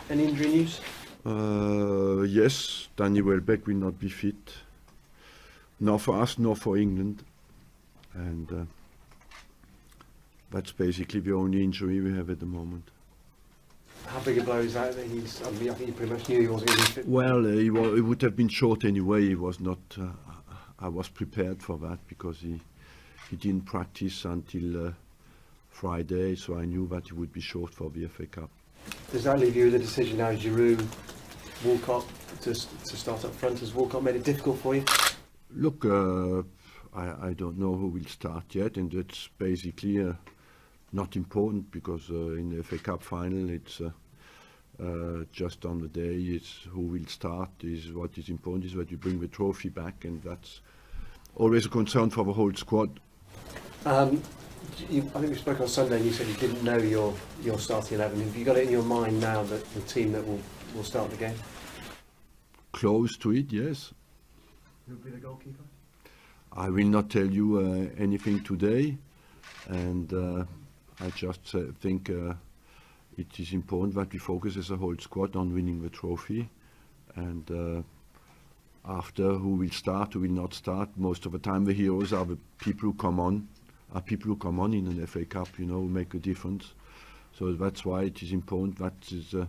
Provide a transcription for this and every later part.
Any injury news? Yes, Danny Welbeck will not be fit, nor for us nor for England, and that's basically the only injury we have at the moment. How big a blow is that? I think you pretty much knew he wasn't going to be fit. Well, he would have been short anyway. He was not. I was prepared for that because he didn't practice until Friday, so I knew that he would be short for the FA Cup. Does that leave you with a decision now, Giroud, Walcott, to start up front? Has Walcott made it difficult for you? Look, I don't know who will start yet, and it's basically not important because in the FA Cup final it's just on the day. It's who will start. Is what is important is that you bring the trophy back, and that's always a concern for the whole squad. I think we spoke on Sunday and you said you didn't know your starting 11. Have you got it in your mind now that the team that will start the game? Close to it, yes. Who will be the goalkeeper? I will not tell you anything today, and I just think it is important that we focus as a whole squad on winning the trophy, and after who will start, who will not start, most of the time the heroes are the people who come on, in an FA Cup, you know, make a difference. So that's why it is important. That is a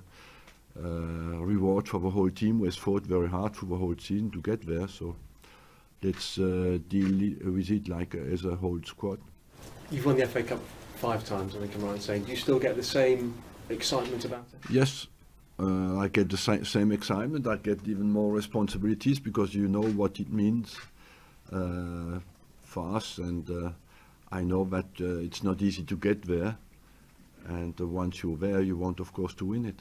reward for the whole team who has fought very hard for the whole season to get there. So let's deal with it like as a whole squad. You've won the FA Cup 5 times, I think I'm right in saying. Do you still get the same excitement about it? Yes, I get the same excitement. I get even more responsibilities because you know what it means for us, and I know that it's not easy to get there, and once you're there you want of course to win it.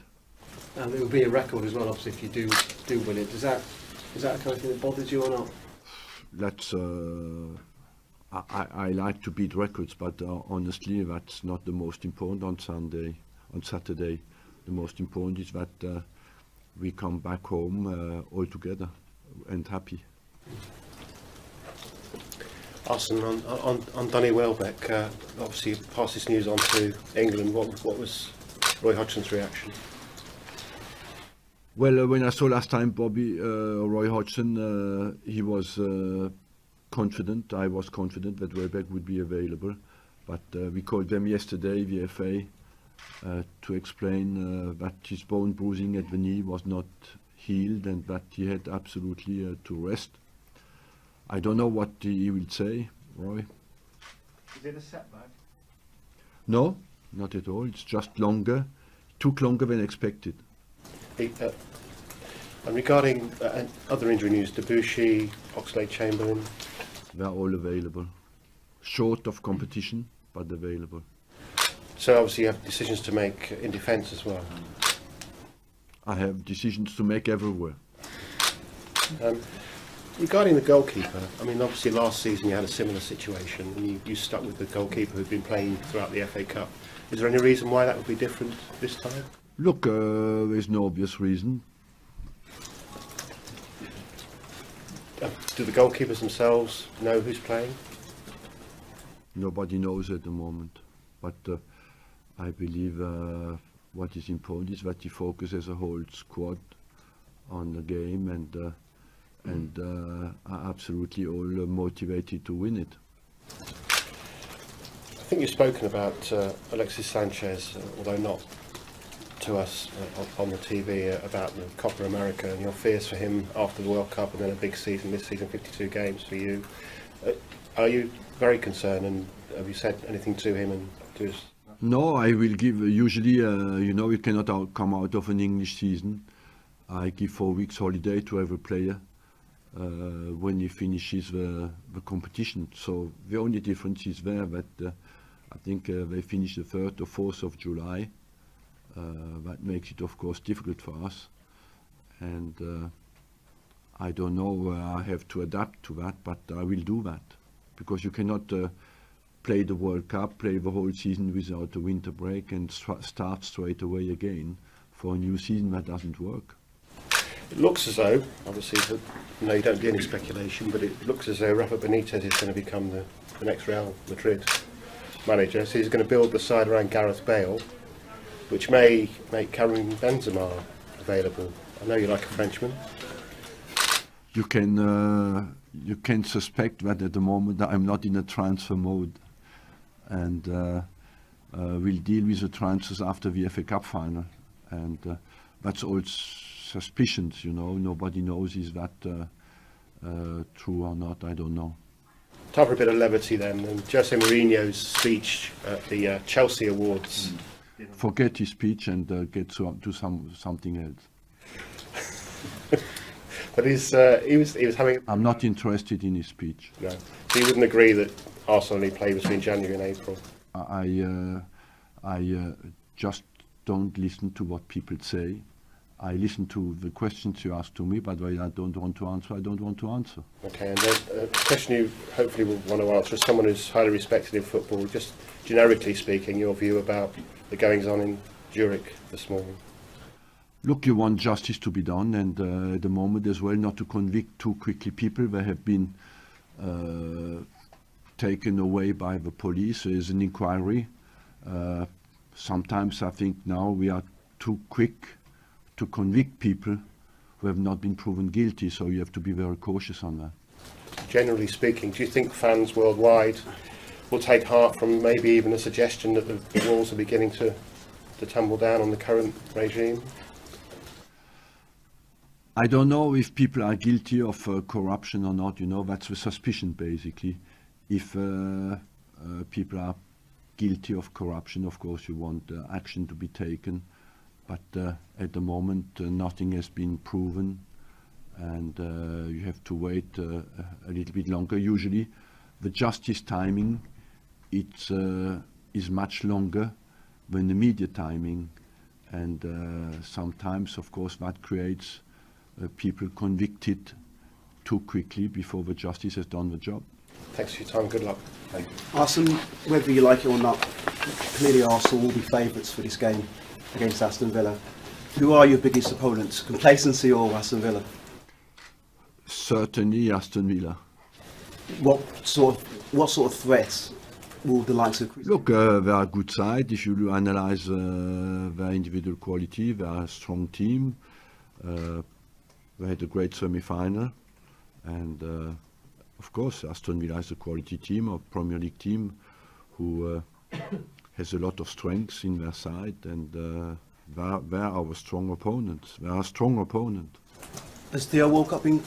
And it will be a record as well, obviously, if you do win it. Is that a kind of thing that bothers you or not? That's I like to beat records, but honestly that's not the most important on Saturday. The most important is that we come back home all together and happy. Arsene, on Danny Welbeck, obviously you passed this news on to England. What was Roy Hodgson's reaction? Well, when I saw last time Roy Hodgson, he was confident. I was confident that Welbeck would be available, but we called them yesterday, the FA, to explain that his bone bruising at the knee was not healed and that he had absolutely to rest. I don't know what he will say, Roy. Is it a setback? No, not at all. It's just longer. It took longer than expected. And regarding other injury news, Debussy, Oxlade-Chamberlain? They're all available. Short of competition, but available. So obviously you have decisions to make in defence as well? I have decisions to make everywhere. Regarding the goalkeeper, I mean obviously last season you had a similar situation and you stuck with the goalkeeper who'd been playing throughout the FA Cup. Is there any reason why that would be different this time? Look, there's no obvious reason. Do the goalkeepers themselves know who's playing? Nobody knows at the moment, but I believe what is important is that you focus as a whole squad on the game and are absolutely all motivated to win it. I think you've spoken about Alexis Sanchez, although not to us on the TV, about the Copa America and your fears for him after the World Cup and then a big season, this season 52 games for you. Are you very concerned, and have you said anything to him and to us? No, I will give, usually, you know, you cannot come out of an English season. I give 4 weeks holiday to every player when he finishes the competition. So the only difference is there that I think they finish the 3rd or 4th of July. That makes it of course difficult for us, and I don't know, I have to adapt to that, but I will do that, because you cannot play the World Cup, play the whole season without a winter break and start straight away again for a new season. That doesn't work. It looks as though, obviously, no, you don't do any speculation, but it looks as though Rafa Benitez is going to become the next Real Madrid manager. So he's going to build the side around Gareth Bale. which may make Karim Benzema available. I know you like a Frenchman. You can suspect that at the moment I'm not in a transfer mode, and we'll deal with the transfers after the FA Cup final, and that's all suspicions, you know. Nobody knows is that true or not. I don't know. Time for a bit of levity then, and Jose Mourinho's speech at the Chelsea Awards. Forget his speech and get to something else. But he was having. I'm not interested in his speech. No, so you wouldn't agree that Arsenal only play between January and April. I just don't listen to what people say. I listen to the questions you ask to me, but when I don't want to answer, I don't want to answer. Okay, and then a question you hopefully will want to answer as someone who's highly respected in football, just generically speaking, your view about the goings-on in Zurich this morning. Look, you want justice to be done, and at the moment as well, not to convict too quickly people. They have been taken away by the police. There is an inquiry. Sometimes I think now we are too quick to convict people who have not been proven guilty, so you have to be very cautious on that. Generally speaking, do you think fans worldwide will take heart from maybe even a suggestion that the walls are beginning to tumble down on the current regime? I don't know if people are guilty of corruption or not, you know, that's the suspicion basically. If people are guilty of corruption, of course you want action to be taken, but at the moment nothing has been proven, and you have to wait a little bit longer. Usually the justice timing is much longer than the media timing, and sometimes of course that creates people convicted too quickly before the justice has done the job. Thanks for your time. Good luck. Thank you. Arsene, whether you like it or not, clearly Arsenal will be favourites for this game against Aston Villa. Who are your biggest opponents, Complacency or Aston Villa? Certainly Aston Villa. What sort of threats will the likes of... Look, they are a good side. If you analyse their individual quality, they are a strong team. They had a great semi-final, and of course Aston Villa is a quality team, a Premier League team who has a lot of strengths in their side, and they're our strong opponents. They are a strong opponent. Has Theo Walcott been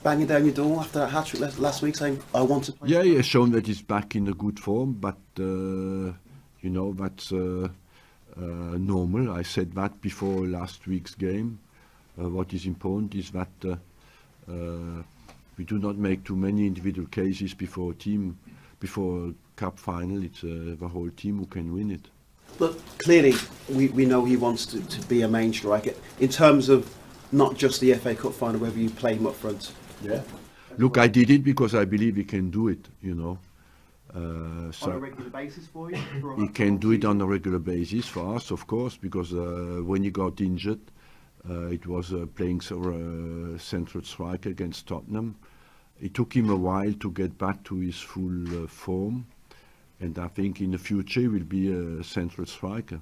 banging down your door after that hat-trick last week saying, I want to play? Yeah, he has shown that he's back in a good form, but you know, that's normal. I said that before last week's game. What is important is that we do not make too many individual cases before a cup final. It's the whole team who can win it. But clearly, we know he wants to be a main striker. In terms of not just the FA Cup final, whether you play him up front. Yeah. Look, I did it because I believe he can do it, you know. So on a regular basis for you? He can do it on a regular basis for us, of course, because when he got injured, it was playing central striker against Tottenham. It took him a while to get back to his full form, and I think in the future he will be a central striker.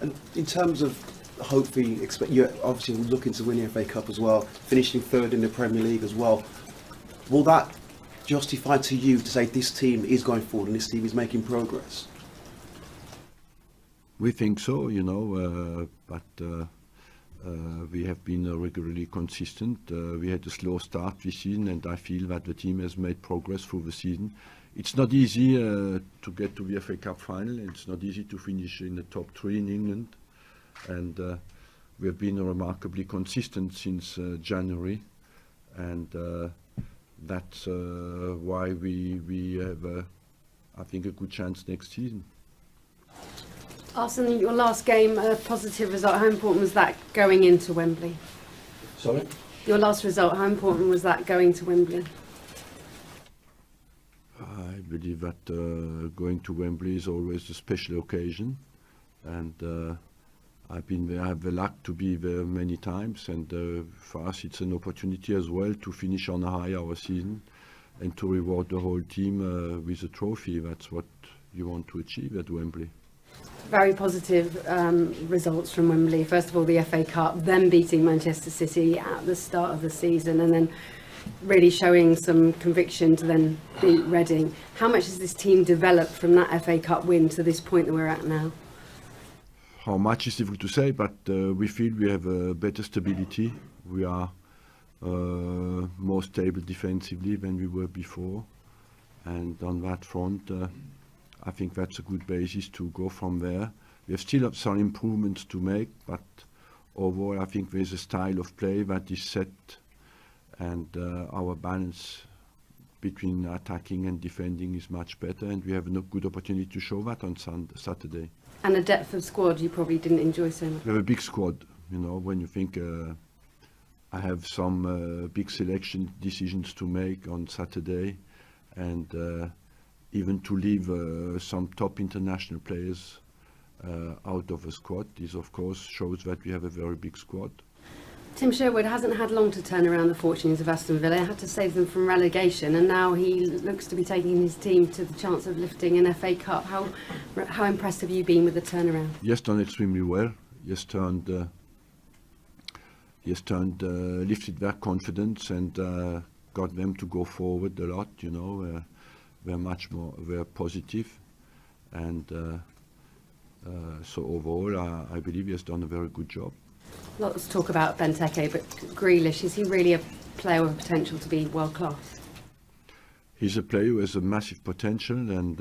And in terms of hopefully, you're obviously looking to win the FA Cup as well, finishing third in the Premier League as well. Will that justify to you to say this team is going forward and this team is making progress? We think so, you know, but we have been regularly consistent. We had a slow start this season, and I feel that the team has made progress through the season. It's not easy to get to the FA Cup final, and it's not easy to finish in the top 3 in England. And we have been remarkably consistent since January, and that's why we have, I think, a good chance next season. Arsene, your last game, a positive result, how important was that going into Wembley? Sorry? Your last result, how important was that going to Wembley? I believe that going to Wembley is always a special occasion, and I've been there, I have the luck to be there many times, and for us it's an opportunity as well to finish on a high our season and to reward the whole team with a trophy. That's what you want to achieve at Wembley. very positive results from Wembley. First of all, the FA Cup, then beating Manchester City at the start of the season, and then really showing some conviction to then beat Reading. How much has this team developed from that FA Cup win to this point that we're at now? How much is difficult to say, but we feel we have a better stability. We are more stable defensively than we were before, and on that front I think that's a good basis to go from there. We have still some improvements to make, but overall I think there's a style of play that is set, and our balance between attacking and defending is much better, and we have a good opportunity to show that on Saturday. And a depth of squad you probably didn't enjoy so much. We have a big squad, you know, when you think I have some big selection decisions to make on Saturday, and even to leave some top international players out of the squad is, of course, shows that we have a very big squad. Tim Sherwood hasn't had long to turn around the fortunes of Aston Villa. He had to save them from relegation, and now he looks to be taking his team to the chance of lifting an FA Cup. How impressed have you been with the turnaround? He has done extremely well. He has lifted their confidence and got them to go forward a lot. You know, they're positive, and so overall, I believe he has done a very good job. Lots of talk about Benteke, but Grealish, is he really a player with potential to be world class? He's a player who has a massive potential, and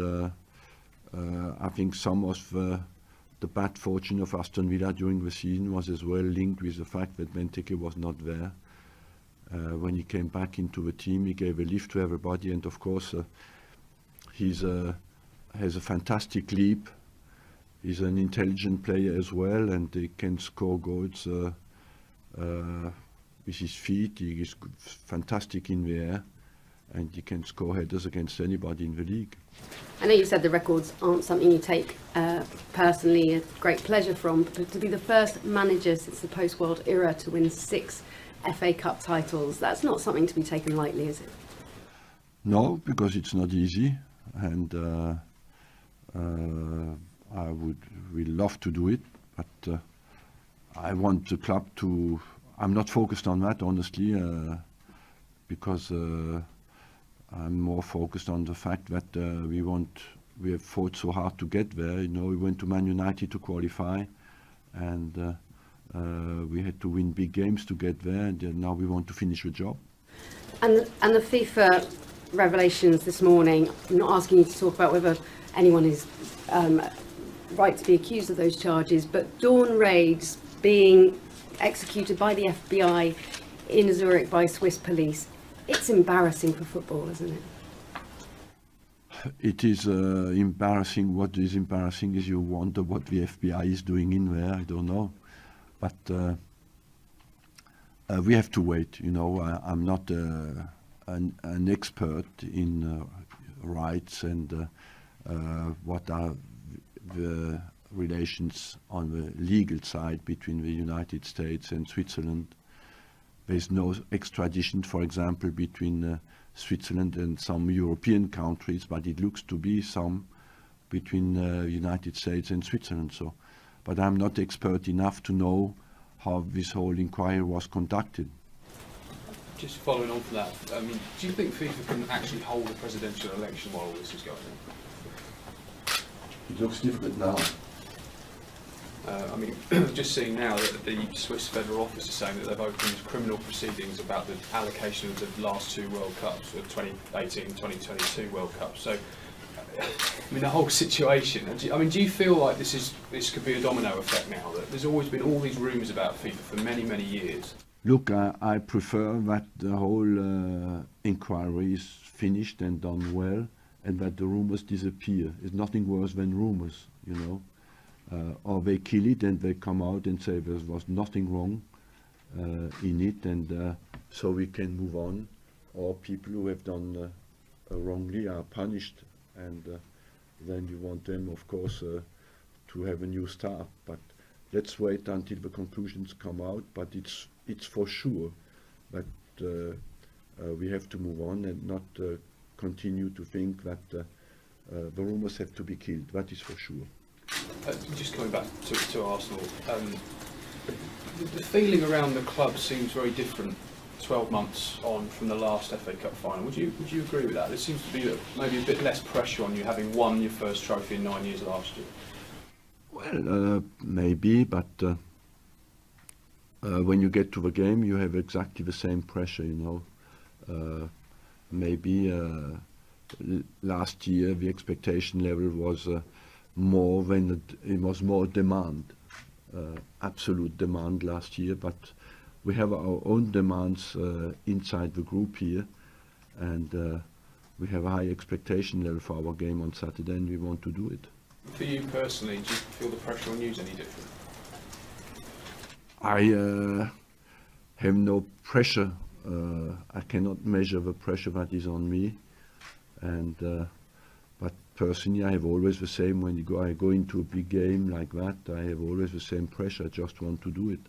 I think some of the bad fortune of Aston Villa during the season was as well linked with the fact that Benteke was not there. When he came back into the team, he gave a lift to everybody, and of course he has a fantastic leap. He's an intelligent player as well, and he can score goals with his feet. He is fantastic in the air, and he can score headers against anybody in the league. I know you said the records aren't something you take personally a great pleasure from, but to be the first manager since the post-World era to win 6 FA Cup titles, that's not something to be taken lightly, is it? No, because it's not easy, and I would really love to do it, but I want the club to. I'm not focused on that, honestly, because I'm more focused on the fact that we have fought so hard to get there. You know, we went to Man United to qualify, and we had to win big games to get there, and now we want to finish the job. And the FIFA revelations this morning, I'm not asking you to talk about whether anyone is right to be accused of those charges, but dawn raids being executed by the FBI in Zurich by Swiss police, it's embarrassing for football, isn't it? It is embarrassing. What is embarrassing is you wonder what the FBI is doing in there. I don't know, but we have to wait. You know, I'm not an expert in rights and what are the relations on the legal side between the United States and Switzerland. There's no extradition, for example, between Switzerland and some European countries, but it looks to be some between United States and Switzerland. So, but I'm not expert enough to know how this whole inquiry was conducted. Just following on from that, I mean, do you think FIFA can actually hold a presidential election while all this is going on? It looks difficult now. I mean, just seeing now that the Swiss Federal Office is saying that they've opened criminal proceedings about the allocation of the last 2 World Cups, the 2018 and 2022 World Cups. So, I mean, the whole situation. I mean, do you feel like this could be a domino effect now? That there's always been all these rumours about FIFA for many, many years. Look, I prefer that the whole inquiry is finished and done well, and that the rumours disappear. It's nothing worse than rumours, you know. Or they kill it and they come out and say there was nothing wrong in it, and so we can move on. Or people who have done wrongly are punished, and then you want them, of course, to have a new start. But let's wait until the conclusions come out. But it's for sure that we have to move on and not continue to think that the rumours have to be killed. That is for sure. Just coming back to Arsenal, the feeling around the club seems very different 12 months on from the last FA Cup final. Would you agree with that? There seems to be maybe a bit less pressure on you having won your first trophy in 9 years last year. Well, maybe, but when you get to the game, you have exactly the same pressure, you know. Maybe last year the expectation level was more when it was more demand, absolute demand last year, but we have our own demands inside the group here, and we have a high expectation level for our game on Saturday, and we want to do it. For you personally, do you feel the pressure on you is any different? I have no pressure. I cannot measure the pressure that is on me, and but personally, I have always the same. When I go into a big game like that, I have always the same pressure. I just want to do it.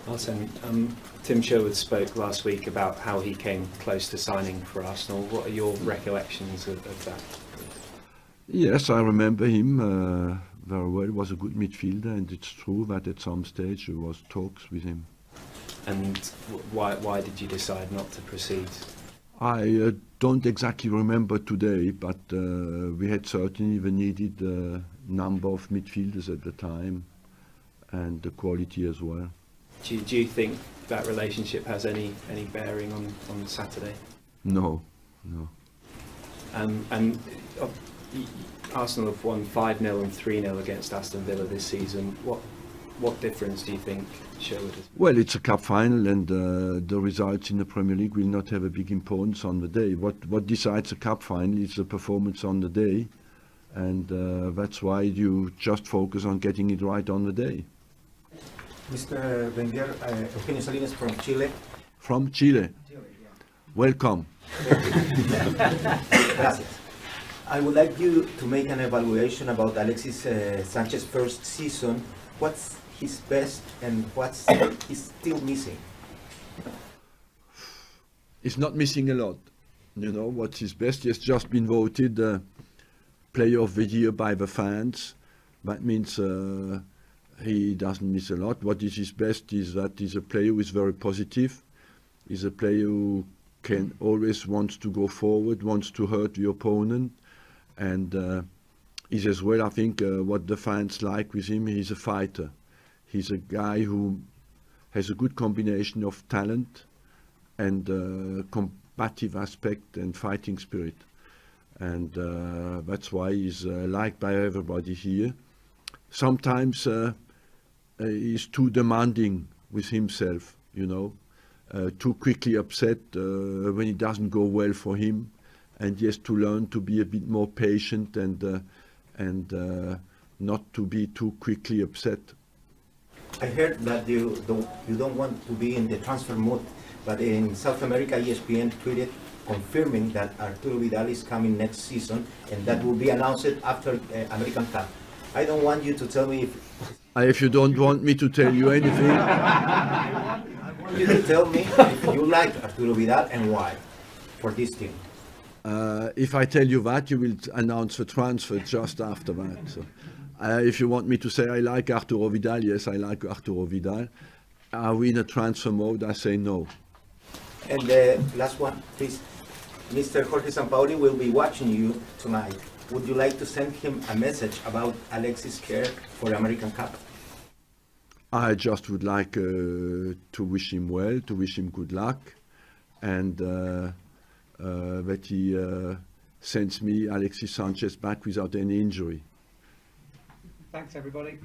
Arsene, Tim Sherwood spoke last week about how he came close to signing for Arsenal. What are your recollections of that? Yes, I remember him very well. He was a good midfielder, and it's true that at some stage there was talks with him. And why did you decide not to proceed? I don't exactly remember today, but we had certainly the needed number of midfielders at the time, and the quality as well. Do you think that relationship has any bearing on Saturday? No. And Arsenal have won 5-0 and 3-0 against Aston Villa this season. What difference do you think Sherwood has? Well, it's a cup final, and the results in the Premier League will not have a big importance on the day. What decides a cup final is the performance on the day, and that's why you just focus on getting it right on the day. Mr. Wenger, Eugenio Salinas from Chile. From Chile. Welcome. Gracias. I would like you to make an evaluation about Alexis Sanchez's first season. What's his best and what's he's still missing? He's not missing a lot. You know, what's his best? He has just been voted Player of the Year by the fans. That means he doesn't miss a lot. What is his best is that he's a player who is very positive. He's a player who always wants to go forward, wants to hurt the opponent, and he's as well, I think, what the fans like with him, he's a fighter. He's a guy who has a good combination of talent and combative aspect and fighting spirit. And that's why he's liked by everybody here. Sometimes he's too demanding with himself, you know, too quickly upset when it doesn't go well for him, and he has to learn to be a bit more patient and not to be too quickly upset. I heard that you don't want to be in the transfer mode, but in South America, ESPN tweeted confirming that Arturo Vidal is coming next season, and that will be announced after American Cup. I don't want you to tell me If you don't want me to tell you anything, I want you to tell me if you like Arturo Vidal and why for this team. if I tell you that, you will announce the transfer just after that. So, if you want me to say I like Arturo Vidal, yes, I like Arturo Vidal. Are we in a transfer mode? I say no. And the last one, please. Mr. Jorge Sampaoli will be watching you tonight. Would you like to send him a message about Alexis' care for the American Cup? I just would like to wish him well, to wish him good luck, and that he sends me Alexis Sanchez back without any injury. Thanks, everybody.